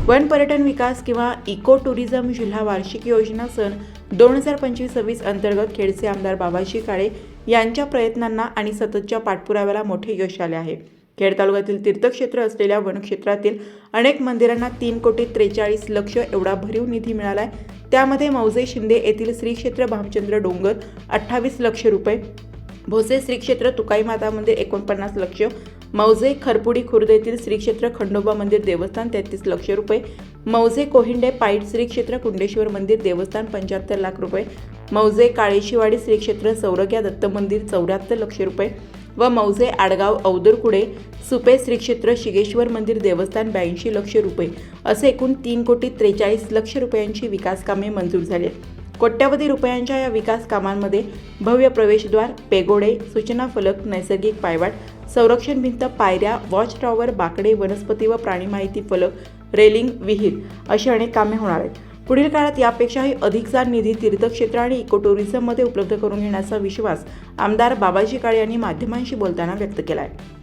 One पर्यटन विकास किंवा eco tourism जिल्हा वार्षिक योजना सन 2025-26 अंतर्गत खेडचे आमदार बाबाजी काळे यांच्या प्रयत्नांना आणि सततच्या पाठपुराव्याला मोठे यश आले आहे। खेड तालुक्यातील तीर्थक्षेत्र असलेल्या वनक्षेत्रातील अनेक मंदिरांना 3,43,00,000 एवढा भरीव निधी मिळाला आहे। त्यामध्ये मौजे शिंदे येथील श्री क्षेत्र भामचंद्र डोंगर 28 लक्ष रुपये, भोसे श्री क्षेत्र तुकाई माता मंदिर 49 लक्ष, मौजे खरपुडी खुर्द येथील श्री क्षेत्र खंडोबा मंदिर देवस्थान 33 लक्ष रुपये, मौजे कोहिंडे पाईट श्री क्षेत्र कुंडेश्वर मंदिर देवस्थान 75 लाख रुपये, मौजे काळेशीवाडी श्री क्षेत्र सौरग्या दत्त मंदिर 74 लक्ष रुपये व मौजे आडगाव औदरकुडे सुपे श्री क्षेत्र शिगेश्वर मंदिर देवस्थान 82 लक्ष रुपये असे एकूण 3,43,00,000 रुपयांची विकास कामे मंजूर झाली आहेत। कोट्यवधी रुपयांच्या या विकास कामांमध्ये भव्य प्रवेशद्वार, पेगोडे, सूचना फलक, नैसर्गिक पायवाट, संरक्षण भिंत, पायऱ्या, वॉच टॉवर, बाकडे, वनस्पती व प्राणी माहिती फलक, रेलिंग, विहीर अशी अनेक कामे होणार आहेत। पुढील काळात यापेक्षाही अधिकचा निधी तीर्थक्षेत्र आणि इको टुरिझममध्ये उपलब्ध करून घेण्याचा विश्वास आमदार बाबाजी काळे यांनी माध्यमांशी बोलताना व्यक्त केला आहे।